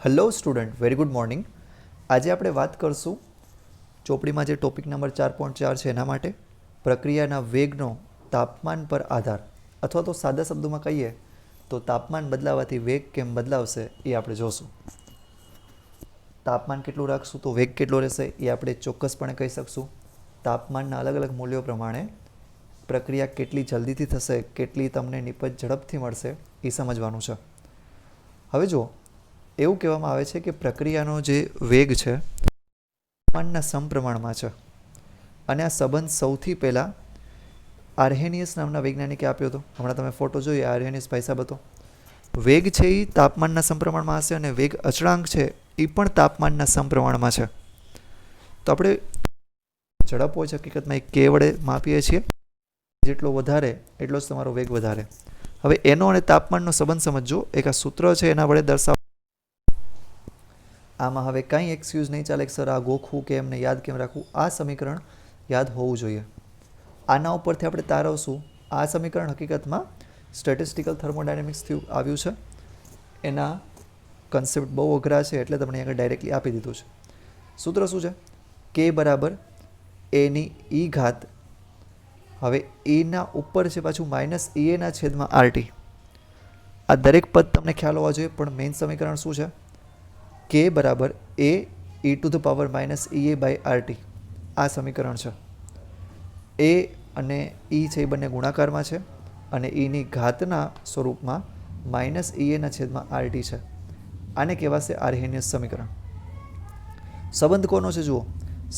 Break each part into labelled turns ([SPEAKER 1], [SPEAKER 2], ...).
[SPEAKER 1] Hello student, very good morning. આજે આપણે વાત કરશું ચોપડીમાં જે ટોપિક નંબર 4.4 છે એના માટે પ્રક્રિયાના વેગનો તાપમાન પર આધાર, અથવા તો સાદા શબ્દોમાં કહીએ તો તાપમાન બદલાવાથી વેગ કેમ બદલાવશે એ આપણે જોશું. તાપમાન કેટલું રાખશું તો વેગ કેટલો રહેશે એ આપણે ચોક્કસપણે કહી શકશું. તાપમાનના અલગ અલગ મૂલ્યો પ્રમાણે પ્રક્રિયા કેટલી જલ્દીથી થશે, કેટલી તમને નિપજ ઝડપથી મળશે એ સમજવાનું છે. હવે જો એવું કહેવામાં આવે છે કે પ્રક્રિયાનો જે વેગ છે તાપમાનના સમપ્રમાણમાં છે, અને આ સંબંધ સૌથી પહેલાં આર્હેનિયસ નામના વૈજ્ઞાનિકે આપ્યો હતો. હમણાં તમે ફોટો જોઈએ, આર્હેનિયસ ભાઈ સાહેબ હતો. વેગ છે એ તાપમાનના સમપ્રમાણમાં હશે, અને વેગ અચળાંક છે એ પણ તાપમાનના સમપ્રમાણમાં છે. તો આપણે ઝડપ હોય છે હકીકતમાં એક કે વડે માપીએ છીએ, જેટલો વધારે એટલો જ તમારો વેગ વધારે. હવે એનો અને તાપમાનનો સંબંધ સમજો. એક આ સૂત્ર છે એના વડે દર્શાવ. આમાં હવે કંઈ એક્સક્યુઝ નહીં ચાલે કે સર આ ગોખવું કે એમને યાદ કેમ રાખવું. આ સમીકરણ યાદ હોવું જોઈએ. આના ઉપરથી આપણે તારવશું. આ સમીકરણ હકીકતમાં સ્ટેટિસ્ટિકલ થર્મોડાયનેમિક્સથી આવ્યું છે. એના કન્સેપ્ટ બહુ અઘરા છે એટલે તમને આગળ ડાયરેક્ટલી આપી દીધું છે. સૂત્ર શું છે? કે બરાબર એની ઈ ઘાત, હવે એના ઉપર છે પાછું માઇનસ એના છેદમાં આરટી. આ દરેક પદ તમને ખ્યાલ હોવા જોઈએ, પણ મેઇન સમીકરણ શું છે? કે બરાબર A E to the power minus E A by RT. આ સમીકરણ છે. એ અને ઈ છે એ બંને ગુણાકારમાં છે, અને ઈની ઘાતના સ્વરૂપમાં માઇનસ ઈ એના છેદમાં આરટી છે. આને કહેવાશે આર્હેનિયસ સમીકરણ. સંબંધ કોનો છે જુઓ?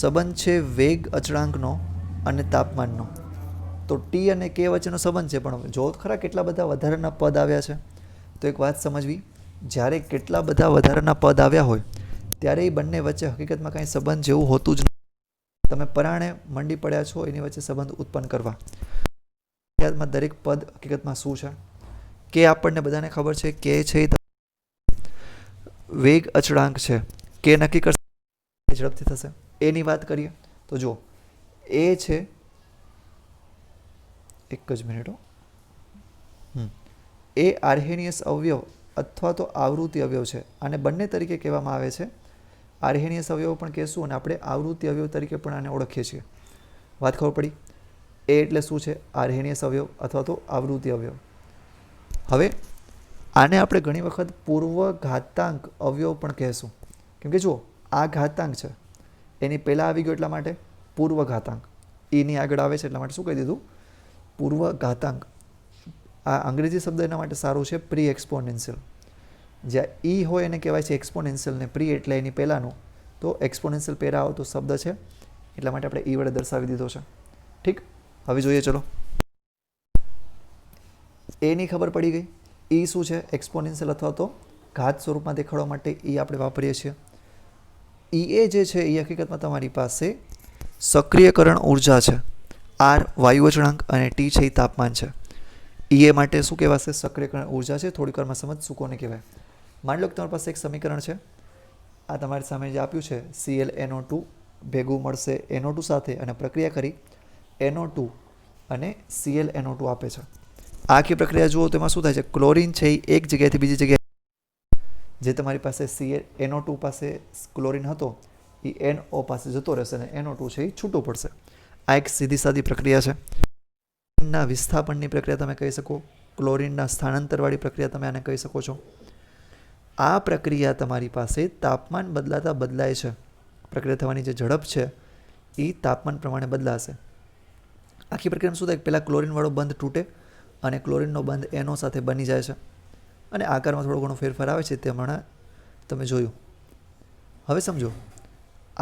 [SPEAKER 1] સંબંધ છે વેગ અચળાંકનો અને તાપમાનનો. તો ટી અને કે વચ્ચેનો સંબંધ છે, પણ જો ખરા કેટલા બધા વધારાના પદ આવ્યા છે. તો એક વાત સમજવી, જ્યારે કેટલા બધા વધારાના પદ આવ્યા હોય ત્યારે એ બંને વચ્ચે હકીકતમાં કાંઈ સંબંધ જેવું હોતું જ નથી. તમે પરાણે મંડી પડ્યા છો એની વચ્ચે સંબંધ ઉત્પન્ન કરવા. યાદમાં દરેક પદ હકીકતમાં શું છે? કે આપણને બધાને ખબર છે કે છે વેગ અચળાંક છે. કે નક્કી કરશે ઝડપથી થશે. એની વાત કરીએ તો જો એ છે, એક જ મિનિટ, એ આર્હેનિયસ અવયવ અથવા તો આવૃત્તિ અવયવ છે. આને બંને તરીકે કહેવામાં આવે છે. આર્હેનિયસ અવયવ પણ કહેશું અને આપણે આવૃત્તિ અવયવ તરીકે પણ આને ઓળખીએ છીએ. વાત ખબર પડી? એ એટલે શું છે? આર્હેનિયસ અવયવ અથવા તો આવૃત્તિ અવયવ. હવે આને આપણે ઘણી વખત પૂર્વ ઘાતાંક અવયવ પણ કહેશું, કેમ કે જુઓ આ ઘાતાંક છે, એની પહેલાં આવી ગયો એટલા માટે પૂર્વ ઘાતાંક. એની આગળ આવે છે એટલા માટે શું કહી દીધું? પૂર્વ ઘાતાંક. આ અંગ્રેજી શબ્દ એના માટે સારું છે, પ્રી એક્સપોનેન્શિયલ. જ્યાં ઈ હોય એને કહેવાય છે એક્સપોનેન્શિયલ, ને પ્રી એટલે એની પહેલાંનું. તો એક્સપોનેન્શિયલ પહેલાં આવતો શબ્દ છે એટલા માટે આપણે ઈ વડે દર્શાવી દીધો છે. ઠીક, હવે જોઈએ ચલો. એની ખબર પડી ગઈ. ઈ શું છે? એક્સપોનેન્શિયલ અથવા તો ઘાત સ્વરૂપમાં દેખાડવા માટે ઈ આપણે વાપરીએ છીએ. ઈ એ જે છે એ હકીકતમાં તમારી પાસે સક્રિયકરણ ઉર્જા છે. આર વાયુ અચળાંક અને ટી છે એ તાપમાન છે. ઈ એ માટે શું કહેવાશે? સક્રિયકરણ ઉર્જા છે. થોડીક વારમાં સમજશું કોને કહેવાય. માની લો કે તમારી પાસે એક સમીકરણ છે, આ તમારી સામે જે આપ્યું છે ClNO2 ભેગું મળશે NO2 સાથે, અને પ્રક્રિયા કરી NO2 અને ClNO2 આપે છે. આખી પ્રક્રિયા જુઓ તો એમાં શું થાય છે? ક્લોરીન છે એ એક જગ્યાએથી બીજી જગ્યાએ, જે તમારી પાસે NO2 પાસે ક્લોરીન હતો એ NO પાસે જતો રહેશે અને NO2 છે એ છૂટું પડશે. આ એક સીધી સાદી પ્રક્રિયા છે. ક્લોરીનના વિસ્થાપનની પ્રક્રિયા તમે કહી શકો, ક્લોરીનના સ્થાનાંતરવાળી પ્રક્રિયા તમે આને કહી શકો છો. આ પ્રક્રિયા તમારી પાસે તાપમાન બદલાતા બદલાય છે. પ્રક્રિયા થવાની જે ઝડપ છે એ તાપમાન પ્રમાણે બદલાશે. આખી પ્રક્રિયામાં શું થાય? પહેલાં ક્લોરીનવાળો બંધ તૂટે અને ક્લોરીનનો બંધ NO સાથે બની જાય છે, અને આકારમાં થોડો ઘણો ફેરફાર આવે છે, તે હમણાં તમે જોયું. હવે સમજો,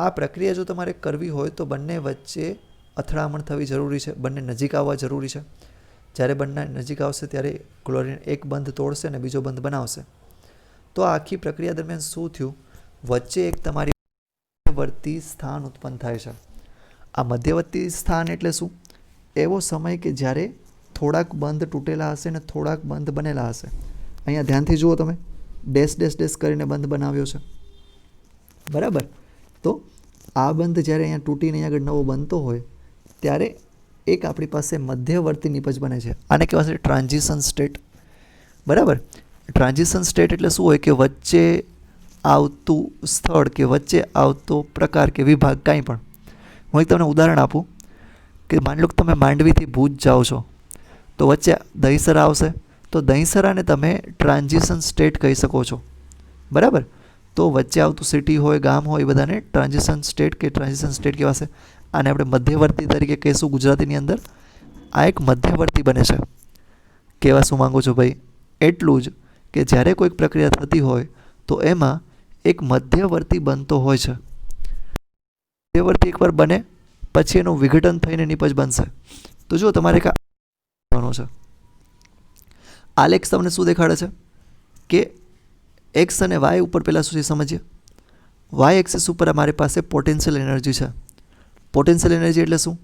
[SPEAKER 1] આ પ્રક્રિયા જો તમારે કરવી હોય તો બંને વચ્ચે અથડામણ થવી જરૂરી છે, બંને નજીક આવવા જરૂરી છે. જ્યારે બંને નજીક આવશે ત્યારે ક્લોરીન એક બંધ તોડશે અને બીજો બંધ બનાવશે. તો આ આખી પ્રક્રિયા દરમિયાન શું થયું? વચ્ચે એક તમારી મધ્યવર્તી સ્થાન ઉત્પન્ન થાય છે. આ મધ્યવર્તી સ્થાન એટલે શું? એવો સમય કે જ્યારે થોડાક બંધ તૂટેલા હશે અને થોડાક બંધ બનેલા હશે. અહીંયા ધ્યાનથી જુઓ તમે, ડેશ ડેશ ડેશ કરીને બંધ બનાવ્યો છે, બરાબર? તો આ બંધ જ્યારે અહીંયા તૂટીને અહીંયા આગળ નવો બનતો હોય ત્યારે એક આપણી પાસે મધ્યવર્તી નિપજ બને છે. આને કહેવાય છે ટ્રાન્ઝિશન સ્ટેટ, બરાબર? ટ્રાન્ઝિશન સ્ટેટ એટલે શું હોય કે વચ્ચે આવતું સ્થળ કે વચ્ચે આવતો પ્રકાર કે વિભાગ કાંઈ પણ. હું એક તમને ઉદાહરણ આપું કે માની લો કે તમે માંડવીથી ભુજ જાઓ છો તો વચ્ચે દહીસરા આવશે, તો દહીસરાને તમે ટ્રાન્ઝિશન સ્ટેટ કહી શકો છો. બરાબર? તો વચ્ચે આવતું સિટી હોય, ગામ હોય, એ બધાને ટ્રાન્ઝિશન સ્ટેટ કે ટ્રાન્ઝિશન સ્ટેટ કહેવાશે. આને આપણે મધ્યવર્તી તરીકે કહીશું ગુજરાતીની અંદર. આ એક મધ્યવર્તી બને છે. કહેવા શું માગું છું ભાઈ? એટલું જ કે જ્યારે કોઈક પ્રક્રિયા થતી હોય તો એમાં એક મધ્યવર્તી બનતો હોય છે. મધ્યવર્તી એકવાર બને પછી એનું વિઘટન થઈને નિપજ બનશે. તો જો તમારે છે આલેખ તમને શું દેખાડે છે કે એક્સ અને વાય ઉપર પહેલાં શું છે સમજીએ. વાય એક્સિસ ઉપર અમારી પાસે પોટેન્શિયલ એનર્જી છે. પોટેન્શિયલ એનર્જી એટલે શું?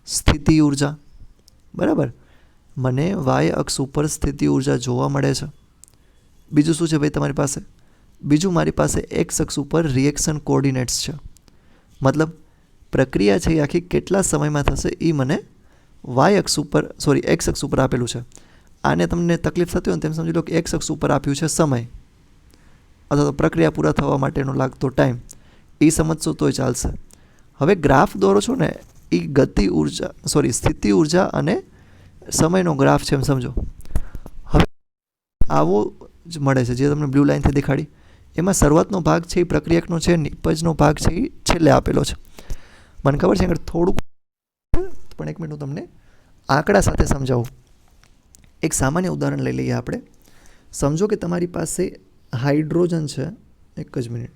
[SPEAKER 1] સ્થિતિ ઉર્જા. બરાબર? મને વાય અક્ષ ઉપર સ્થિતિ ઉર્જા જોવા મળે છે. બીજું શું છે ભાઈ તમારી પાસે? બીજું મારી પાસે એક્સ અક્ષ ઉપર રિએક્શન કોઓર્ડિનેટ્સ છે. મતલબ પ્રક્રિયા છે એ આખી કેટલા સમયમાં થશે એ મને વાય અક્ષ ઉપર એક્સ અક્ષ ઉપર આપેલું છે. આને તમને તકલીફ થતી હોય ને તેમ સમજી લો કે એક્સ અક્ષ ઉપર આપ્યું છે સમય અથવા તો પ્રક્રિયા પૂરા થવા માટેનો લાગતો ટાઈમ. એ સમજશો તોય ચાલશે. હવે ગ્રાફ દોરો છો ને એ ગતિ ઉર્જા સ્થિતિ ઉર્જા અને સમયનો ગ્રાફ છે એમ સમજો. હવે આવો જ મળે છે જે તમને બ્લુ લાઇનથી દેખાડી. એમાં શરૂઆતનો ભાગ છે એ પ્રક્રિયકનો છે, નિપજનો ભાગ છે એ છેલ્લે આપેલો છે. મને ખબર છે આગળ થોડુંક પણ 1 મિનિટ હું તમને આંકડા સાથે સમજાવું. એક સામાન્ય ઉદાહરણ લઈ લઈએ આપણે. સમજો કે તમારી પાસે હાઇડ્રોજન છે. એક જ મિનિટ.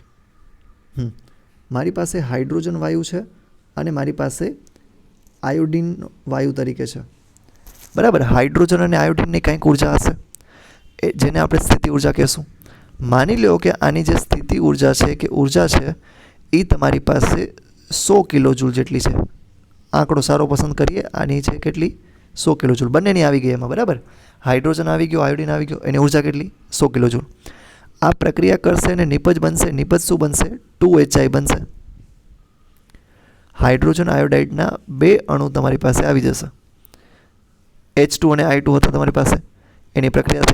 [SPEAKER 1] મારી પાસે હાઇડ્રોજન વાયુ છે અને મારી પાસે આયોડિન વાયુ તરીકે છે. બરાબર? હાઇડ્રોજન અને આયોડિનની કંઈક ઉર્જા હશે જેને આપણે સ્થિતિ ઉર્જા કહેશું. માની લો કે આની જે સ્થિતિ ઉર્જા છે કે ઉર્જા છે એ તમારી પાસે 100 કિલોજૂલ જેટલી છે. આંકડો સારો પસંદ કરીએ. આની છે કેટલી? 100 કિલોજૂલ. બંનેની આવી ગઈ એમાં. બરાબર? હાઇડ્રોજન આવી ગયો, આયોડિન આવી ગયો. એની ઉર્જા કેટલી? 100 કિલોજૂલ. આ પ્રક્રિયા કરશે અને નિપજ બનશે. નિપજ શું બનશે? 2HI બનશે. હાઇડ્રોજન આયોડાઇડના 2 અણુ તમારી પાસે આવી જશે. H2 અને I2 હતા તમારી પાસે. એની પ્રક્રિયા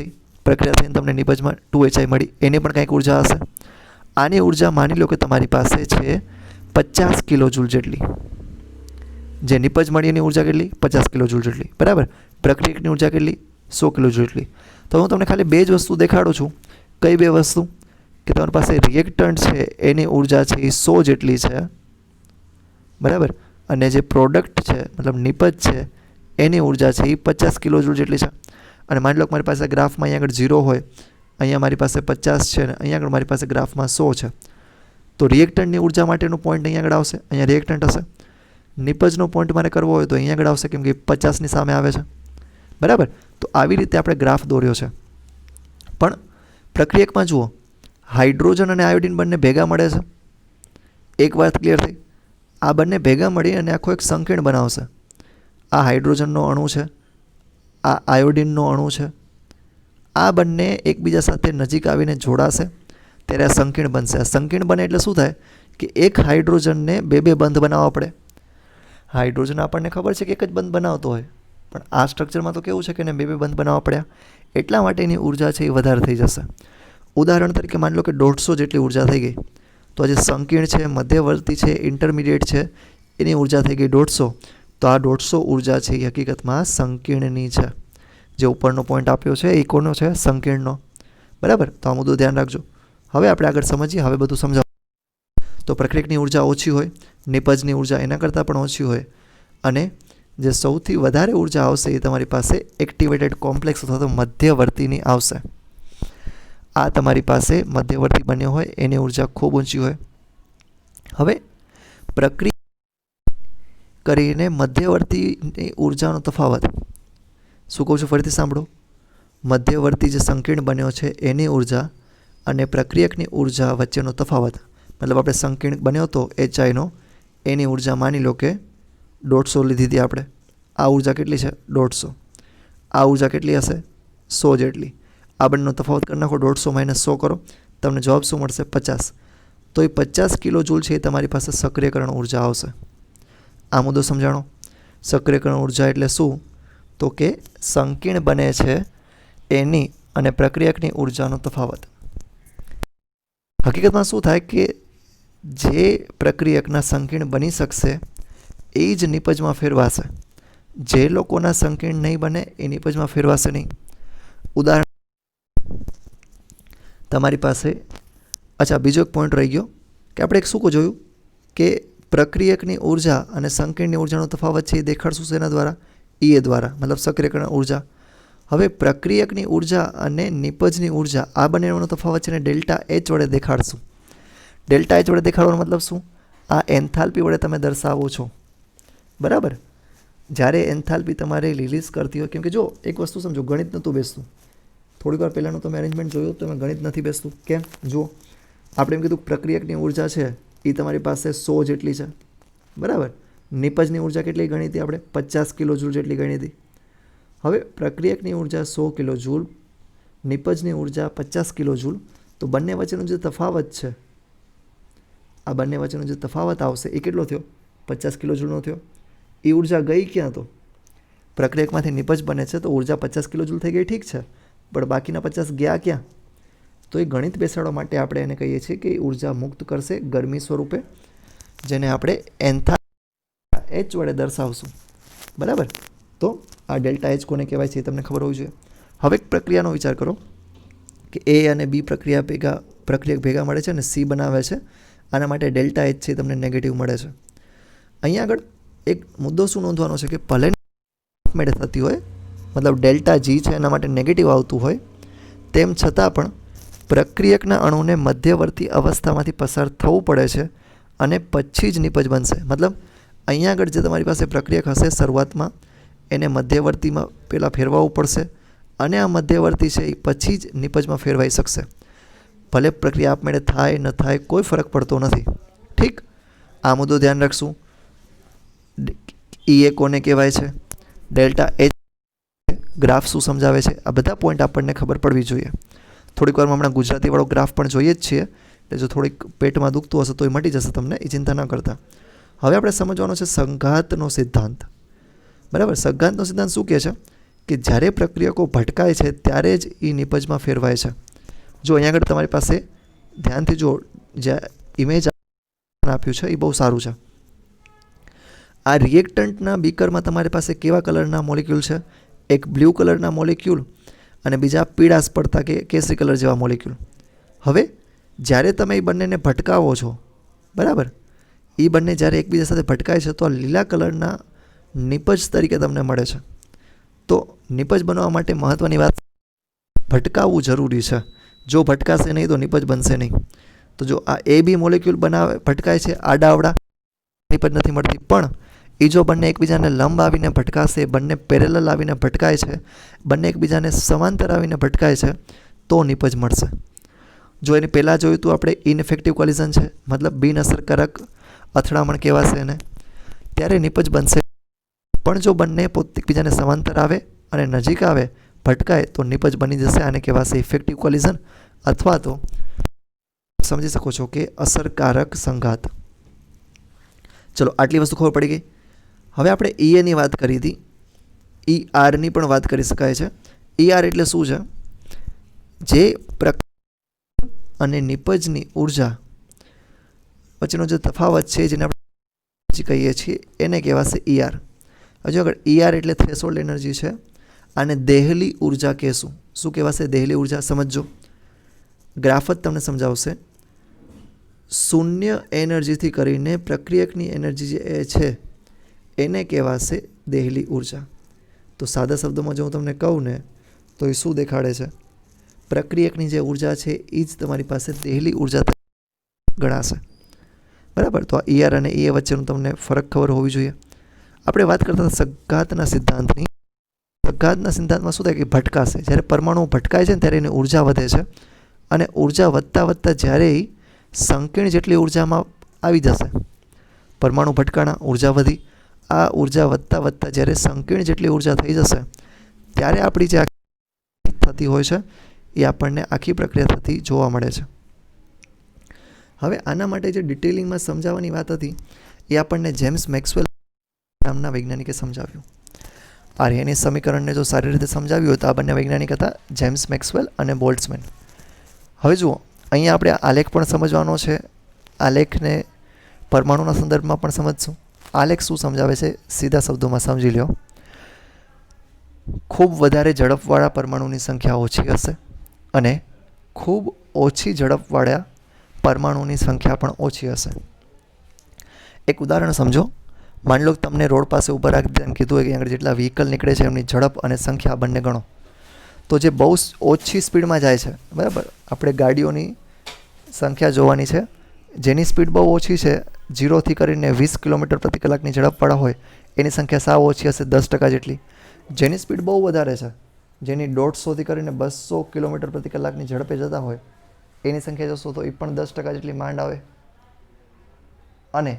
[SPEAKER 1] થઈને તમને નિપજમાં 2HI મળી. એની પણ કંઈક ઉર્જા હશે. આની ઉર્જા માની લો કે તમારી પાસે છે 50 કિલોજૂલ જેટલી. જે નિપજ મળી એની ઉર્જા કેટલી? 50 કિલોજૂલ જેટલી. બરાબર? પ્રક્રિયકની ઉર્જા કેટલી? 100 કિલોજૂલ જેટલી. તો હું તમને ખાલી 2 જ વસ્તુ દેખાડું છું. કઈ 2 વસ્તુ? કે તમારી પાસે રિએક્ટન્ટ છે એની ઉર્જા છે એ 100 જેટલી છે. બરાબર? અને જે પ્રોડક્ટ છે મતલબ નિપજ છે એની ઉર્જા છે એ 50 કિલોજૂલ જેટલી છે. અને માની લો કે મારી પાસે ગ્રાફમાં અહીંયા આગળ 0 હોય, અહીંયા મારી પાસે 50 છે અને અહીંયા આગળ મારી પાસે ગ્રાફમાં 100 છે. તો રિએક્ટન્ટની ઉર્જા માટેનું પોઈન્ટ અહીંયા આગળ આવશે. અહીંયા રિએક્ટન્ટ હશે. નિપજનો પોઈન્ટ મારે કરવો હોય તો અહીંયા આગળ આવશે કેમ કે 50ની સામે આવે છે. બરાબર? તો આવી રીતે આપણે ગ્રાફ દોર્યો છે. પણ પ્રક્રિયકમાં જુઓ, હાઇડ્રોજન અને આયોડિન બંને ભેગા મળે છે. એક વાત ક્લિયર થઈ? આ બંને ભેગા મળી અને આખો એક સંકીર્ણ બનાવશે. આ હાઇડ્રોજનનો અણુ છે, આ આયોડિનનો અણુ છે. આ બંને એકબીજા સાથે નજીક આવીને જોડાશે ત્યારે આ સંકીર્ણ બનશે. આ સંકીર્ણ બને એટલે શું થાય કે એક હાઇડ્રોજનને 2 બંધ બનાવવા પડે. હાઇડ્રોજન આપણને ખબર છે કે એક જ બંધ બનાવતો હોય, પણ આ સ્ટ્રક્ચરમાં તો કેવું છે કે એને 2 બંધ બનાવવા પડ્યા. એટલા માટે એની ઉર્જા છે એ વધારે થઈ જશે. ઉદાહરણ તરીકે માની લો કે 150 જેટલી ઉર્જા થઈ ગઈ. તો આ જે સંકીર્ણ છે, મધ્યવર્તી છે, ઇન્ટરમીડિયેટ છે, એની ઉર્જા થઈ ગઈ 150. તો આ 150 ઉર્જા છે એ હકીકતમાં સંકીર્ણની છે. જે ઉપરનો પોઈન્ટ આપ્યો છે એ કોનો છે? સંકીર્ણનો. બરાબર? તો આ મુદ્દો ધ્યાન રાખજો. હવે આપણે આગળ સમજીએ. હવે બધું સમજાવો. તો પ્રક્રિયકની ઉર્જા ઓછી હોય, નિપજની ઉર્જા એના કરતાં પણ ઓછી હોય, અને જે સૌથી વધારે ઉર્જા આવશે એ તમારી પાસે એક્ટિવેટેડ કોમ્પ્લેક્સ અથવા તો મધ્યવર્તીની આવશે. આ તમારી પાસે મધ્યવર્તી બન્યો હોય એની ઉર્જા ખૂબ ઊંચી હોય. હવે પ્રક્રિયા કરીને મધ્યવર્તીની ઉર્જાનો તફાવત શું કહું છું? ફરીથી સાંભળો. મધ્યવર્તી જે સંકીર્ણ બન્યો છે એની ઉર્જા અને પ્રક્રિયકની ઉર્જા વચ્ચેનો તફાવત, મતલબ આપણે સંકીર્ણ બન્યો હતો HIનો, એની ઉર્જા માની લો કે 150 લીધી હતી આપણે. આ ઉર્જા કેટલી છે? 150. આ ઉર્જા કેટલી હશે? 100 જેટલી. આ બંનેનો તફાવત કરી નાખો. 150 - 100 કરો, તમને જવાબ શું મળશે? 50. તો એ 50 કિલોજૂલ છે એ તમારી પાસે સક્રિયકરણ ઉર્જા આવશે. આ મુદ્દો સમજાણો. સક્રિયકરણ ઉર્જા એટલે શું? તો કે સંકીર્ણ બને છે એની અને પ્રક્રિયકની ઉર્જાનો તફાવત. હકીકતમાં શું થાય કે જે પ્રક્રિયકના સંકીર્ણ બની શકશે એ જ નિપજમાં ફેરવાશે. જે લોકોના સંકીર્ણ નહીં બને એ નિપજમાં ફેરવાશે નહીં. ઉદાહરણ તમારી પાસે, અચ્છા બીજો એક પોઈન્ટ રહી ગયો કે આપણે એક શું જોયું કે પ્રક્રિયકની ઉર્જા અને સંકીર્ણની ઉર્જાનો તફાવત છે એ દેખાડશું શેના દ્વારા? એ દ્વારા, મતલબ સક્રિયકરણ ઉર્જા. હવે પ્રક્રિયકની ઉર્જા અને નિપજની ઉર્જા આ બંનેનો તફાવત છે ને ડેલ્ટા એચ વડે દેખાડશું. ડેલ્ટા એચ વડે દેખાડવાનો મતલબ શું? આ એન્થાલ્પી વડે તમે દર્શાવો છો, બરાબર? જ્યારે એન્થાલ્પી તમારે રિલીઝ કરતી હોય, કેમ કે જો એક વસ્તુ સમજો, ગણિત નહોતું બેસતું. થોડીક વાર પહેલાંનું તમે અરેન્જમેન્ટ જોયું તો ગણિત નથી બેસતું. કેમ? જો આપણે એમ કીધું પ્રક્રિયકની ઉર્જા છે એ તમારી પાસે 100 જેટલી છે, બરાબર? નિપજની ઉર્જા કેટલી ગણી હતી આપણે? 50 કિલો જૂલ જેટલી ગણી હતી. હવે પ્રક્રિયકની ઉર્જા 100 કિલો જૂલ, નિપજની ઉર્જા 50 કિલો જૂલ. તો બંને વચ્ચેનો જે તફાવત છે, આ બંને વચ્ચેનો જે તફાવત આવશે એ કેટલો થયો? 50 કિલો જૂલનો થયો. એ ઉર્જા ગઈ ક્યાં? તો પ્રક્રિયકમાંથી નિપજ બને છે તો ઉર્જા 50 કિલો જૂલ થઈ ગઈ, ઠીક છે, પણ બાકીના 50 ગયા ક્યાં? તો એ ગણિત બેસાડવા માટે આપણે એને કહીએ છીએ કે ઉર્જા મુક્ત કરશે ગરમી સ્વરૂપે, જેને આપણે એન્થાલ્પી એચ વડે દર્શાવશું, બરાબર? તો આ ડેલ્ટા એચ કોને કહેવાય છે એ તમને ખબર હોવી જોઈએ. હવે એક પ્રક્રિયાનો વિચાર કરો કે એ અને બી પ્રક્રિયક ભેગા મળે છે અને સી બનાવે છે. આના માટે ડેલ્ટા એચ છે તમને નેગેટિવ મળે છે. અહીંયા આગળ એક મુદ્દો શું નોંધવાનો છે કે ભલે મેળે થતી હોય, મતલબ ડેલ્ટા જી છે એના માટે નેગેટિવ આવતું હોય, તેમ છતાં પણ પ્રક્રિયકના અણુને મધ્યવર્તી અવસ્થામાંથી પસાર થવું પડે છે અને પછી જ નિપજ બનશે. મતલબ અહીંયા આગળ જે તમારી પાસે પ્રક્રિયક હશે શરૂઆતમાં એને મધ્યવર્તીમાં પહેલાં ફેરવાવું પડશે અને આ મધ્યવર્તી છે એ પછી જ નિપજમાં ફેરવાઈ શકશે. ભલે પ્રક્રિયા આપમેળે થાય ન થાય કોઈ ફરક પડતો નથી, ઠીક? આ મુદ્દો ધ્યાન રાખશું. એ કોને કહેવાય છે? Delta H. ગ્રાફ શું સમજાવે છે? આ બધા પોઈન્ટ આપણને ખબર પડવી જોઈએ. થોડીક વારમાં હમણાં ગુજરાતીવાળો ગ્રાફ પણ જોઈએ જ છીએ, એટલે જો થોડીક પેટમાં દુખતું હશે તો એ મટી જશે તમને, એ ચિંતા ન કરતા. હવે આપણે સમજવાનો છે સંઘાતનો સિદ્ધાંત, બરાબર? સંઘાતનો સિદ્ધાંત શું કહે છે કે જ્યારે પ્રક્રિયકો ભટકાય છે ત્યારે જ એ નિપજમાં ફેરવાય છે. જો અહીંયા આગળ તમારી પાસે ધ્યાનથી જો, જે ઇમેજ આપ્યું છે એ બહુ સારું છે. આ રિએક્ટન્ટના બીકરમાં તમારી પાસે કેવા કલરના મોલિક્યુલ છે? એક બ્લુ કલરના મોલિક્યુલ અને બીજા પીળાશ પડતા કે કેસરી કલર જેવા મોલિક્યુલ. હવે જ્યારે તમે એ બંનેને ભટકાવો છો, બરાબર, એ બંને જ્યારે એકબીજા સાથે ભટકાય છે તો આ લીલા કલરના નિપજ તરીકે તમને મળે છે. તો નિપજ બનવા માટે મહત્ત્વની વાત, ભટકાવવું જરૂરી છે. જો ભટકાશે નહીં તો નિપજ બનશે નહીં. તો જો આ એ બી મોલિક્યુલ ભટકાય છે આડાવડા, નિપજ નથી મળતી. પણ એ જો બંને એકબીજાને લંબ આવીને ભટકાશે, બંને પેરેલલ આવીને ભટકાય છે, બંને એકબીજાને સમાંતર આવીને ભટકાય છે, તો નિપજ મળશે. જો એની પહેલાં જોયું તો આપણે ઇનઇફેક્ટિવ કોલિઝન છે, મતલબ બિનઅસરકારક અથડામણ કહેવાશે એને, ત્યારે નિપજ બનશે. પણ જો બંને એકબીજાને સમાંતર આવે અને નજીક આવે, ભટકાય, તો નિપજ બની જશે. આને કહેવાશે ઇફેક્ટિવ કોલિઝન, અથવા તો સમજી શકો છો કે અસરકારક સંઘાત. ચલો, આટલી વસ્તુ ખબર પડી ગઈ. હવે આપણે ઈએની વાત કરી હતી, ઈ આરની પણ વાત કરી શકાય છે. ઈ આર એટલે શું છે? જે પ્રક્રિયા અને નિપજની ઉર્જા વચ્ચેનો જે તફાવત છે, જેને આપણે કહીએ છીએ, એને કહેવાશે ઈ આર. હજુ આગળ ઈ આર એટલે થ્રેશોલ્ડ એનર્જી છે. આને દેહલી ઉર્જા કહેશું. શું કહેવાશે? દેહલી ઉર્જા. સમજો, ગ્રાફ જ તમને સમજાવશે. શૂન્ય એનર્જીથી કરીને પ્રક્રિયકની એનર્જી જે છે એને કહેવાશે દેહલી ઉર્જા. તો સાદા શબ્દોમાં જો હું તમને કહું ને તો એ શું દેખાડે છે? પ્રક્રિયકની જે ઉર્જા છે એ જ તમારી પાસે દેહલી ઉર્જા ગણાશે, બરાબર? તો આ ઈઆર અને ઈએ વચ્ચેનો તમને ફરક ખબર હોવી જોઈએ. આપણે વાત કરતા હતા સંઘાતના સિદ્ધાંતની. સંઘાતના સિદ્ધાંતમાં શું થાય કે ભટકાશે, જ્યારે પરમાણુ ભટકાય છે ને ત્યારે એની ઉર્જા વધે છે, અને ઉર્જા વધતા વધતા જ્યારે સંકીર્ણ જેટલી ઉર્જામાં આવી જશે, પરમાણુ ભટકાણા, ઉર્જા વધી, આ ઉર્જા વધતા વધતા જ્યારે સંકીર્ણ જેટલી ઉર્જા થઈ જશે, ત્યારે આપણી જે થતી હોય છે એ આપણને આખી પ્રક્રિયા થતી જોવા મળે છે. હવે આના માટે જે ડિટેલિંગમાં સમજાવવાની વાત હતી એ આપણને જેમ્સ મેક્સવેલ નામના વૈજ્ઞાનિકે સમજાવ્યું. આર્યની સમીકરણને જો સારી રીતે સમજાવ્યું હોય તો આ બંને વૈજ્ઞાનિક હતા, જેમ્સ મેક્સવેલ અને બોલ્ટ્ઝમેન. હવે જુઓ, અહીંયા આપણે આલેખ પણ સમજવાનો છે. આલેખને પરમાણુના સંદર્ભમાં પણ સમજશું. આલેખ શું સમજાવે છે સીધા શબ્દોમાં સમજી લો. ખૂબ વધારે ઝડપવાળા પરમાણુની સંખ્યા ઓછી હશે અને ખૂબ ઓછી ઝડપવાળા પરમાણુની સંખ્યા પણ ઓછી હશે. એક ઉદાહરણ સમજો. માની લો કે તમને રોડ પાસે ઊભા રાખી કીધું હોય કે આગળ જેટલા વ્હીકલ નીકળે છે એમની ઝડપ અને સંખ્યા બંને ગણો. તો જે બહુ ઓછી સ્પીડમાં જાય છે, બરાબર, આપણે ગાડીઓની સંખ્યા જોવાની છે. જેની સ્પીડ બહુ ઓછી છે, 0થી કરીને 20 કિલોમીટર પ્રતિ કલાકની ઝડપવાળા હોય એની સંખ્યા સાવ ઓછી હશે, 10% જેટલી. જેની સ્પીડ બહુ વધારે છે, જેની 150થી કરીને 200 કિલોમીટર પ્રતિ કલાકની ઝડપે જતા હોય એની સંખ્યા જોશો તો એ પણ 10% જેટલી માંડ આવે. અને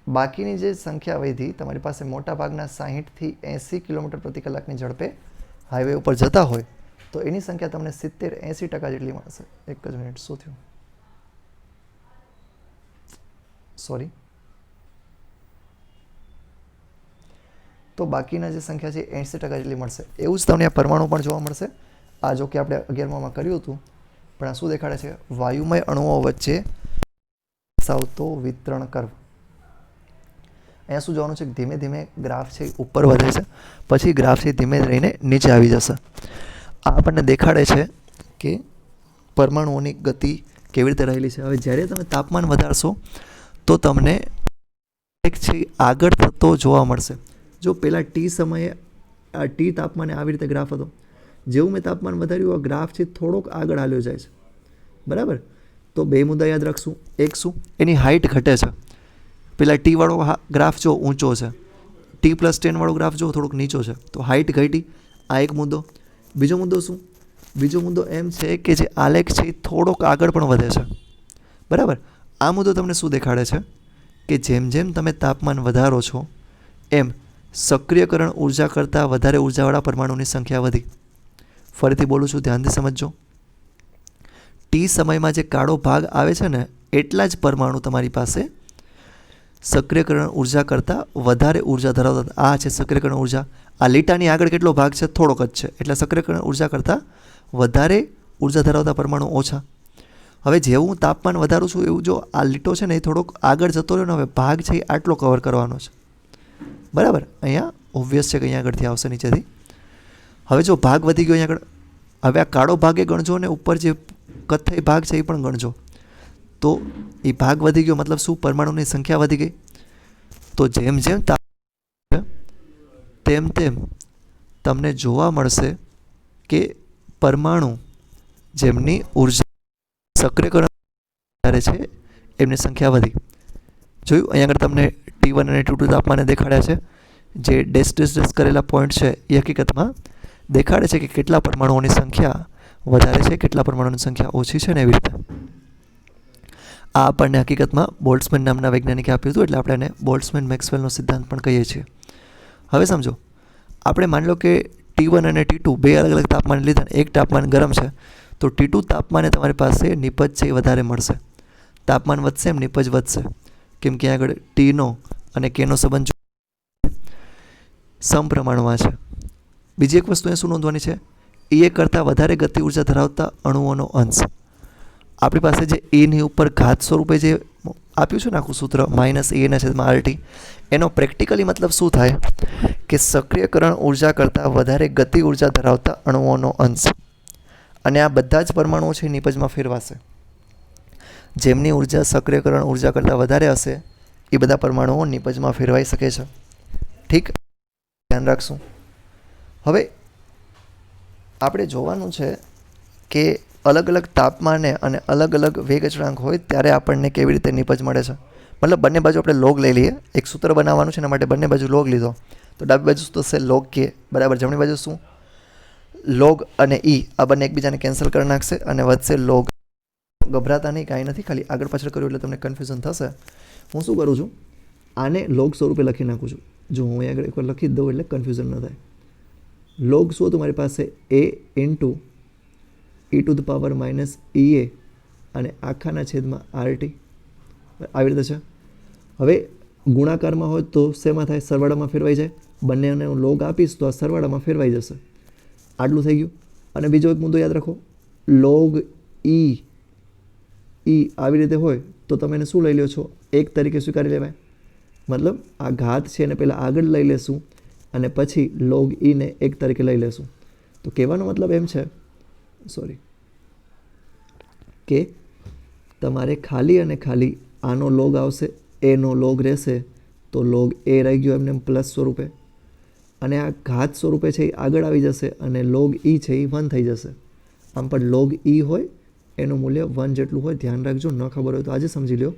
[SPEAKER 1] બાકીની જે સંખ્યા વધી તમારી પાસે મોટા ભાગના 60થી 80 કિલોમીટર પ્રતિ કલાકની ઝડપે હાઈવે ઉપર જતા હોય તો એની સંખ્યા તમને 70-80% જેટલી મળશે. એક જ મિનિટ, શું થયું? સોરી. તો બાકીના જે સંખ્યા છે 80% જેટલી મળશે. એવું જ તમને આ પરમાણુ પણ જોવા મળશે. આ જો કે આપણે 11માં કર્યું હતું, પણ આ શું દેખાડે છે? વાયુમય અણુઓ વચ્ચે દર્શાવતો વિતરણ કર્વ. અહીંયા શું જોવાનું છે? ધીમે ધીમે ગ્રાફ છે ઉપર વધે છે, પછી ગ્રાફ છે ધીમે રહીને નીચે આવી જશે. આ આપણને દેખાડે છે કે પરમાણુઓની ગતિ કેવી રીતે રહેલી છે. હવે જ્યારે તમે તાપમાન વધારશો તો તમને એક છે આગળ થતો જોવા મળશે. જો પહેલાં ટી સમયે આ ટી તાપમાને આવી રીતે ગ્રાફ હતો, જેવું મેં તાપમાન વધાર્યું આ ગ્રાફ છે થોડોક આગળ હાલ્યો જાય છે, બરાબર. તો બે મુદ્દા યાદ રાખશું. એક શું? એની હાઇટ ઘટે છે. પેલા ટીવાળો ગ્રાફ જો ઊંચો છે, T+10 વાળો ગ્રાફ જો થોડોક નીચો છે, તો હાઇટ ઘટી. આ એક મુદ્દો. બીજો મુદ્દો શું? બીજો મુદ્દો એમ છે કે જે આલેખ છે એ થોડોક આગળ પણ વધે છે, બરાબર. આ મુદ્દો તમને શું દેખાડે છે કે જેમ જેમ તમે તાપમાન વધારો છો એમ સક્રિયકરણ ઉર્જા કરતાં વધારે ઉર્જાવાળા પરમાણુની સંખ્યા વધી. ફરીથી બોલું છું, ધ્યાનથી સમજજો. ટી સમયમાં જે કાળો ભાગ આવે છે ને એટલા જ પરમાણુ તમારી પાસે સક્રિયકરણ ઉર્જા કરતાં વધારે ઉર્જા ધરાવતા. આ છે સક્રિયકરણ ઉર્જા. આ લીટાની આગળ કેટલો ભાગ છે? થોડોક જ છે. એટલે સક્રિયકરણ ઉર્જા કરતાં વધારે ઉર્જા ધરાવતા પરમાણુ ઓછા. હવે જેવું હું તાપમાન વધારું છું એવું જો આ લીટો છે ને એ થોડોક આગળ જતો રહ્યો ને હવે ભાગ છે એ આટલો કવર કરવાનો છે, બરાબર. અહીંયા ઓબ્વિયસ છે કે અહીંયા આગળથી આવશે નીચેથી. હવે જો ભાગ વધી ગયો અહીંયા આગળ, હવે આ કાળો ભાગ એ ગણજો ને ઉપર જે કથ્થઈ ભાગ છે એ પણ ગણજો. તો એ ભાગ વધી ગયો મતલબ શું? પરમાણુની સંખ્યા વધી ગઈ. તો જેમ જેમ તેમ તેમ તમને જોવા મળશે કે પરમાણુ જેમની ઉર્જા સક્રિયકરણ વધારે છે એમની સંખ્યા વધી. જોયું અહીંયા આગળ તમને T1 અને T2 તાપમાને દેખાડ્યા છે. જે ડેશ કરેલા પોઈન્ટ છે એ હકીકતમાં દેખાડે છે કે કેટલા પરમાણુઓની સંખ્યા વધારે છે, કેટલા પરમાણુઓની સંખ્યા ઓછી છે ને એવી રીતે. આ આપણને હકીકતમાં બોલ્ટ્ઝમેન નામના વૈજ્ઞાનિકે આપ્યું હતું, એટલે આપણે એને બોલ્ટ્ઝમેન મેક્સવેલનો સિદ્ધાંત પણ કહીએ છીએ. હવે સમજો, આપણે માની લો કે T1 અને T2 બે અલગ અલગ તાપમાને લીધા. એક તાપમાન ગરમ છે તો T2 તાપમાને તમારી પાસે નિપજ છે એ વધારે મળશે. તાપમાન વધશે એમ નિપજ વધશે, કેમ કે આગળ Tનો અને Kનો સંબંધ સમપ્રમાણમાં છે. બીજી એક વસ્તુ એ શું નોંધવાની છે? એ કરતાં વધારે ગતિ ઉર્જા ધરાવતા અણુઓનો અંશ. આપણી પાસે જે એની ઉપર ઘાત સ્વરૂપે જે આપ્યું છે ને આખું સૂત્ર -A/RT, એનો પ્રેક્ટિકલી મતલબ શું થાય કે સક્રિયકરણ ઉર્જા કરતાં વધારે ગતિ ઉર્જા ધરાવતા અણુઓનો અંશ. અને આ બધા જ પરમાણુઓ છે નિપજમાં ફેરવાશે. જેમની ઉર્જા સક્રિયકરણ ઉર્જા કરતાં વધારે હશે એ બધા પરમાણુઓ નિપજમાં ફેરવાઈ શકે છે. ઠીક, ધ્યાન રાખશું. હવે આપણે જોવાનું છે કે અલગ અલગ તાપમાને અને અલગ અલગ વેગ અચળાંક હોય ત્યારે આપણને કેવી રીતે નિપજ મળે છે. મતલબ બંને બાજુ આપણે લોગ લઈ લઈએ. એક સૂત્ર બનાવવાનું છે એના માટે બંને બાજુ લોગ લીધો. તો ડાબી બાજુ શું થશે? લોગ K, બરાબર. જમણી બાજુ શું? લોગ અને E. આ બંને એકબીજાને કેન્સલ કરી નાખશે અને વધશે લોગ. ગભરાતા નહીં, કાંઈ નથી, ખાલી આગળ પાછળ કર્યું એટલે તમને કન્ફ્યુઝન થશે. હું શું કરું છું, આને લોગ સ્વરૂપે લખી નાખું છું. જો હું આગળ એકવાર લખી જ દઉં એટલે કન્ફ્યુઝન ન થાય. લોગ શું હતું મારી પાસે? A ઇન્ટુ e⁻ EA અને આખાના છેદમાં RT, આવી રીતે છે. હવે ગુણાકારમાં હોય તો શેમાં થાય? સરવાળામાં ફેરવાઈ જાય. બંનેને હું લોગ આપીશ તો આ સરવાળામાં ફેરવાઈ જશે. આટલું થઈ ગયું. અને બીજો એક મુદ્દો યાદ રાખો, લોગ E ઈ આવી રીતે હોય તો તમે એને શું લઈ લો છો? 1 તરીકે સ્વીકારી લેવાય. મતલબ આ ઘાત છે એને પહેલાં આગળ લઈ લેશું અને પછી log e ને 1 તરીકે લઈ લેશું. તો કહેવાનો મતલબ એમ છે કે તમારે ખાલી અને ખાલી આનો log આવશે, એનો log રહેશે, તો log a રહી ગયો એમને પ્લસ સ્વરૂપે, અને આ ઘાત સ્વરૂપે છે એ આગળ આવી જશે અને log e છે એ 1 થઈ જશે. આમ પણ log e હોય એનું મૂલ્ય 1 જેટલું હોય. ધ્યાન રાખજો, ન ખબર હોય તો આજે સમજી લો.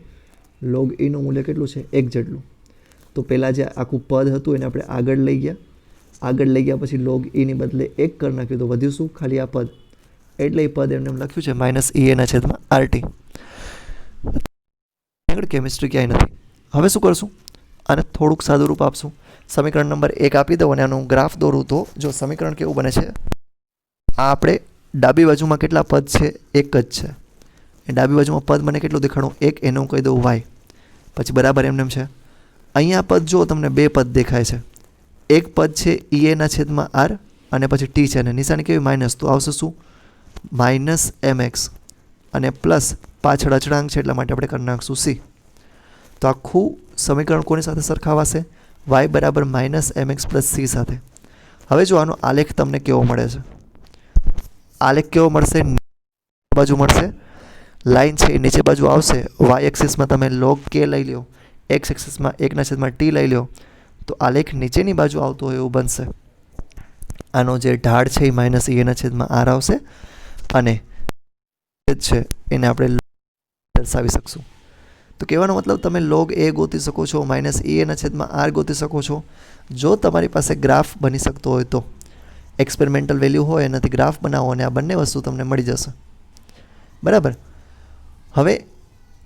[SPEAKER 1] log e નું મૂલ્ય કેટલું છે? 1 જેટલું. તો પહેલાં જે આખું પદ હતું એને આપણે આગળ લઈ ગયા પછી log e ની બદલે 1 કરી નાખ્યું તો વધ્યું શું? ખાલી આ પદ. એટલે એ પદ એમને લખ્યું છે -EA/RT. આગળ કેમિસ્ટ્રી ક્યાંય નથી. હવે શું કરશું? આને થોડુંક સાદું રૂપ આપશું. સમીકરણ નંબર 1 આપી દો અને આનું ગ્રાફ દોરું તો જો સમીકરણ કેવું બને છે, આ આપણે ડાબી બાજુમાં કેટલા પદ છે? 1 જ છે. એ ડાબી બાજુમાં પદ મને કેટલું દેખાડું? 1. એને હું કહી દઉં y. પછી બરાબર એમને છે. અહીંયા પદ જો તમને 2 પદ દેખાય છે. એક પદ છે EA/R અને પછી t છે અને નિશાની કેવી? માઇનસ. તો આવશે શું? -mx અને પ્લસ પાછળ અચળાંક છે એટલા માટે આપણે કરી નાખશું c. તો આખું સમીકરણ કોની સાથે સરખાવાશે? y બરાબર -mx + c સાથે. હવે જો આનો આલેખ તમને કેવો મળે છે? આલેખ કેવો મળશે? બાજુ મળશે. લાઈન છે એ નીચે બાજુ આવશે. y એક્સિસમાં તમે log k લઈ લો, x એક્સિસમાં 1/t લઈ લો, તો આલેખ નીચેની બાજુ આવતો હોય એવું બનશે. આનો જે ઢાળ છે એ -EA/R આવશે અને છે એને આપણે દર્શાવી શકશું. તો કહેવાનો મતલબ તમે log a ગોતી શકો છો, -EA/R ગોતી શકો છો. જો તમારી પાસે ગ્રાફ બની શકતો હોય તો એક્સપેરિમેન્ટલ વેલ્યુ હોય એનાથી ગ્રાફ બનાવો અને આ બંને વસ્તુ તમને મળી જશે. બરાબર. હવે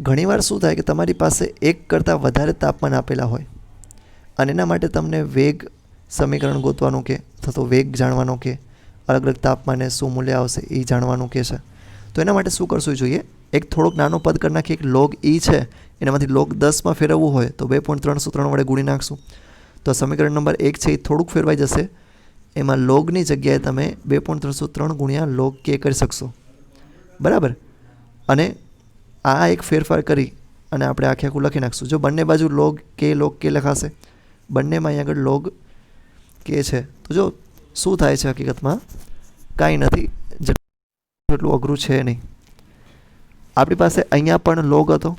[SPEAKER 1] ઘણીવાર શું થાય કે તમારી પાસે એક કરતાં વધારે તાપમાન આપેલા હોય અને એના માટે તમને વેગ સમીકરણ ગોતવાનું કે અથવા તો વેગ જાણવાનો કે અલગ અલગ તાપમાને શું મૂલ્ય આવશે એ જાણવાનું કે છે. તો એના માટે શું કરશું જોઈએ? એક થોડોક નાનો પદ કરી નાખીએ. એક log e છે એનામાંથી log 10 ફેરવવું હોય તો 2.303 વડે ગુણી નાખશું. તો સમીકરણ નંબર 1 છે એ થોડુંક ફેરવાઈ જશે. એમાં logની જગ્યાએ તમે 2.303 ગુણ્યા log k કરી શકશો. બરાબર. અને આ એક ફેરફાર કરી અને આપણે આખું લખી નાખશું. જો બંને બાજુ log k લખાશે, બંનેમાં અહીં આગળ log k છે, તો જો શું થાય છે હકીકતમાં કાંઈ નથી, એટલું અઘરું છે નહીં. આપણી પાસે અહીંયા પણ log હતો,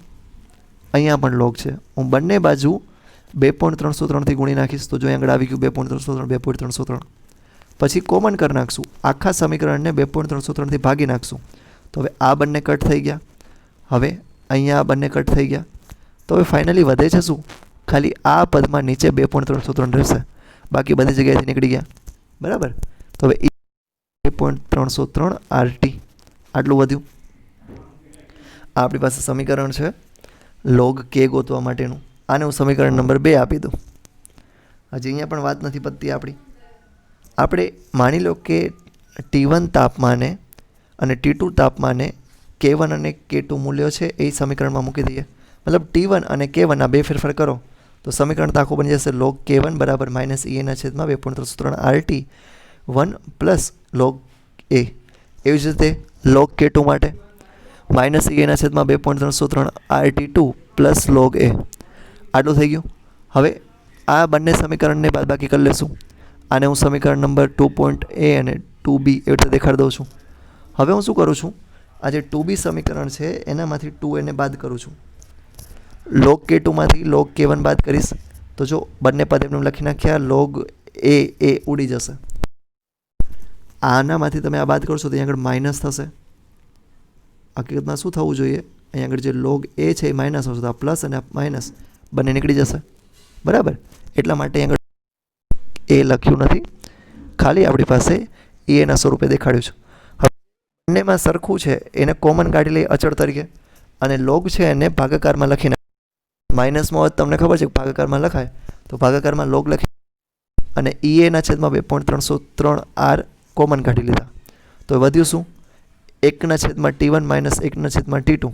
[SPEAKER 1] અહીંયા પણ log છે. હું બંને બાજુ 2.303 ગુણી નાખીશ તો જો અહીં આગળ આવી ગયું 2.303. પછી કોમન કરી નાખશું. આખા સમીકરણને 2.303 ભાગી નાખશું. તો હવે આ બંને કટ થઈ ગયા. હવે અહીંયા આ બંને કટ થઈ ગયા. તો હવે ફાઇનલી વધે છે શું? ખાલી આ પદમાં નીચે 2.303 રહેશે, બાકી બધી જગ્યાએથી નીકળી ગયા. બરાબર. તો હવે 2.303 RT આટલું વધ્યું. આ આપણી પાસે સમીકરણ છે log k ગોતવા માટેનું. આને હું સમીકરણ નંબર 2 આપી દઉં. હજી અહીંયા પણ વાત નથી પતતી આપણી. આપણે માની લો કે T1 તાપમાને અને T2 તાપમાને K1 અને K2 મૂલ્યો છે એ સમીકરણમાં મૂકી દઈએ. મતલબ T1 અને K1 આ બે ફેરફાર કરો તો સમીકરણ આખું બની જશે log K1 બરાબર -EA/2.303 RT 1 plus log A. એવી જ રીતે log K2 માટે -EA/2.303 RT2 plus log A. આટલું થઈ ગયું. હવે આ બંને સમીકરણને બાદબાકી કરી લેશું. આને હું સમીકરણ નંબર 2.A અને 2B એવી રીતે દેખાડી દઉં છું. હવે હું શું કરું છું? આ જે 2B સમીકરણ છે એનામાંથી 2A ને બાદ કરું છું. log K2 માંથી log K1 બાદ કરીશ તો જો બંને પદ એમને લખી નાખ્યા. log A ઉડી જશે. આનામાંથી તમે આ બાદ કરશો તો અહીંયા આગળ માઇનસ થશે. હકીકતમાં શું થવું જોઈએ? અહીંયા આગળ જે log A છે એ માઇનસ આવશે, તો આ પ્લસ અને આ માઇનસ બંને નીકળી જશે. બરાબર. એટલા માટે અહીંયા આગળ A લખ્યું નથી, ખાલી આપણી પાસે એના સ્વરૂપે દેખાડ્યું છે. હવે બંનેમાં સરખું છે એને કોમન કાઢી લઈએ અચળ તરીકે અને log છે એને ભાગાકારમાં લખીને માઇનસમાં તમને ખબર છે કે ભાગાકારમાં લખાય તો ભાગાકારમાં log લખી અને EA/2.303 R કોમન કાઢી લીધા. તો વધ્યું શું? 1/T1 - 1/T2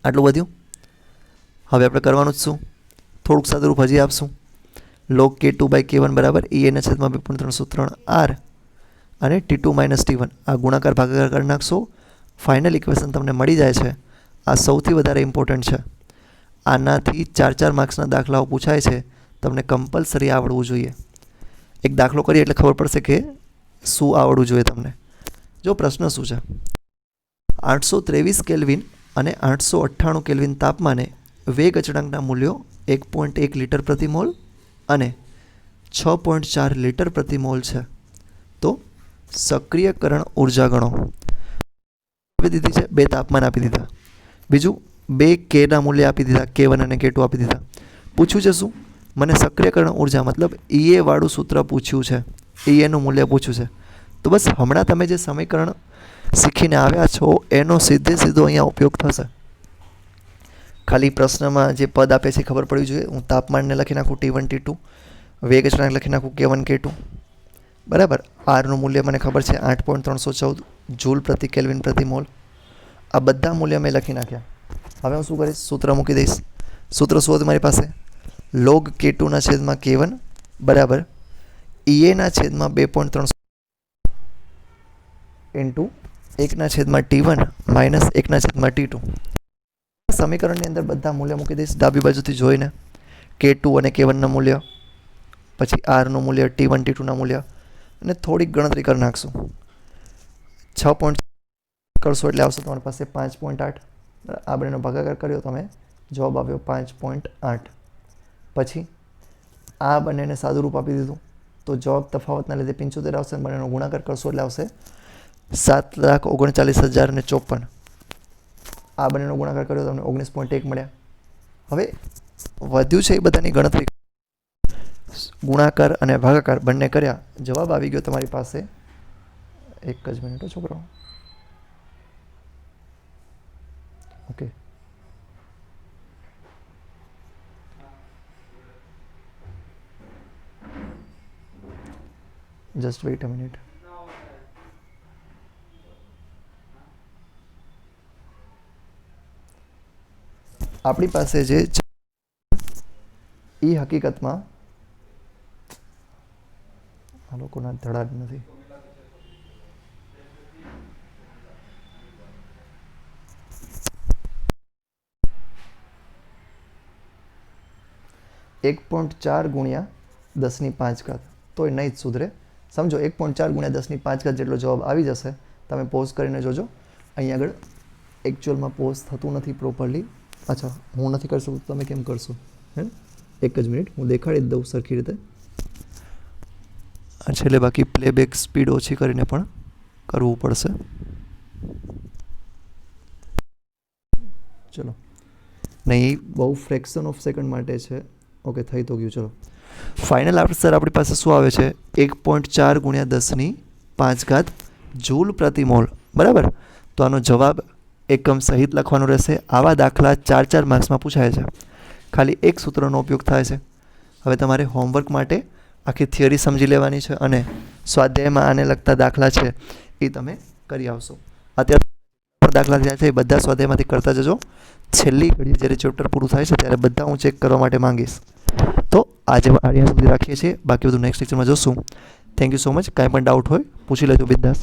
[SPEAKER 1] આટલું વધ્યું. હવે આપણે કરવાનું જ શું? થોડુંક સાદુરૂપ હજી આપશું. log K2/K1 બરાબર EA/2.303 R અને T2 - T1 આ ગુણાકાર ભાગાકાર કરી નાખશો. ફાઇનલ ઇક્વેશન તમને મળી જાય છે આ સૌથી વધારે ઇમ્પોર્ટન્ટ છે. આનાથી 4 માર્ક્સના દાખલાઓ પૂછાય છે. તમને કમ્પલસરી આવડવું જોઈએ. એક દાખલો કરીએ એટલે ખબર પડશે કે શું આવડવું જોઈએ તમને. જો પ્રશ્ન શું છે, 823 કેલ્વિન અને 898 કેલ્વિન તાપમાને વેગ અચળાંકના મૂલ્યો 1.1 લીટર પ્રતિ મોલ અને 6.4 લીટર પ્રતિ મોલ છે. તો સક્રિયકરણ ઉર્જા ગણો. આપી દીધી છે, 2 તાપમાન આપી દીધા. બીજું 2 કેના મૂલ્ય આપી દીધા, K1 અને K2 આપી દીધા. પૂછ્યું છે શું? મને સક્રિયકરણ ઉર્જા મતલબ EA વાળું સૂત્ર પૂછ્યું છે, EAનું મૂલ્ય પૂછ્યું છે. તો બસ હમણાં તમે જે સમીકરણ શીખીને આવ્યા છો એનો સીધો અહીંયા ઉપયોગ થશે. ખાલી પ્રશ્નમાં જે પદ આપે છે ખબર પડવી જોઈએ. હું તાપમાનને લખી નાખું T1 T2, વેગ અચળાંક લખી નાખું K1 K2, બરાબર. આરનું મૂલ્ય મને ખબર છે 8.314 જૂલ પ્રતિ કેલ્વિન પ્રતિ મોલ. આ બધા મૂલ્ય મેં લખી નાખ્યા. હવે હું શું કરીશ? સૂત્ર મૂકી દઈશ. સૂત્ર શું હતું મારી પાસે? log K2 ના છેદમાં K1 બરાબર EA ના છેદમાં 2.3 ઇન્ટુ 1 ના છેદમાં T1 માઇનસ 1 ના છેદમાં T2. સમીકરણની અંદર બધા મૂલ્ય મૂકી દઈશ ડાબી બાજુથી જોઈને. K2 અને K1 ના મૂલ્ય, પછી આરનું મૂલ્ય, T1 T2 ના મૂલ્ય, અને થોડીક ગણતરી કરી નાખશું. 6 કરશો એટલે આવશે તમારી પાસે 5.8. આ બંનેનો ભાગાકાર કર્યો તમે, જવાબ આવ્યો 5.8. પછી આ બંનેને સાદું રૂપ આપી દીધું તો જવાબ તફાવતના લીધે 75 આવશે. બંનેનો ગુણાકાર કરશો એટલે આવશે 7,39,054. આ બંનેનો ગુણાકાર કર્યો તમને 19.1 મળ્યા. હવે વધ્યું છે એ બધાની ગણતરી, ગુણાકાર અને ભાગાકાર બંને કર્યા, જવાબ આવી ગયો તમારી પાસે. એક જ મિનિટ છોકરાઓ. ઓકે, જસ્ટ વેઇટ અ મિનિટ. આપણી પાસે જે એ હકીકતમાં આ લોકોના ધડા જ નથી. એક 1.4 ગુણ્યા 10⁵ તોય નહીં જ સુધરે. સમજો 1.4 ગુણ્યા 10⁵ જેટલો જવાબ આવી જશે. તમે પોઝ કરીને જોજો. અહીંયા આગળ એકચ્યુઅલમાં પોઝ થતું નથી પ્રોપરલી. અચ્છા, હું નથી કરી શકું, તમે કેમ કરશો? હે, એક જ મિનિટ, હું દેખાડી જ દઉં સરખી રીતે. છેલ્લે બાકી પ્લેબેક સ્પીડ ઓછી કરીને પણ કરવું પડશે. ચલો, નહીં બહુ ફ્રેક્શન ઓફ સેકન્ડ માટે છે. ઓકે, થઈ તો ગયું. ચલો, ફાઇનલ આન્સર આપણી પાસે શું આવે છે? 1.4 ગુણ્યા 10⁵ જૂલ પ્રતિ મોલ, બરાબર. તો આનો જવાબ એકમ સહિત લખવાનો રહેશે. આવા દાખલા 4 માર્ક્સમાં પૂછાય છે. ખાલી એક સૂત્રનો ઉપયોગ થાય છે. હવે તમારે હોમવર્ક માટે આખી થિયરી સમજી લેવાની છે અને સ્વાધ્યાયમાં આને લગતા દાખલા છે એ તમે કરી આવશો. અત્યારે પણ દાખલા થયા છે એ બધા સ્વાધ્યાયમાંથી કરતા જજો. છેલ્લી ઘડી જ્યારે ચેપ્ટર પૂરું થાય છે ત્યારે બધા હું ચેક કરવા માટે માંગીશ. તો આજે અહીંયા સુધી રાખીએ છીએ. બાકી બધું નેક્સ્ટ લેક્ચરમાં જોશું. Thank you so much. કાંઈ પણ ડાઉટ હોય પૂછી લેજો બિંદાસ.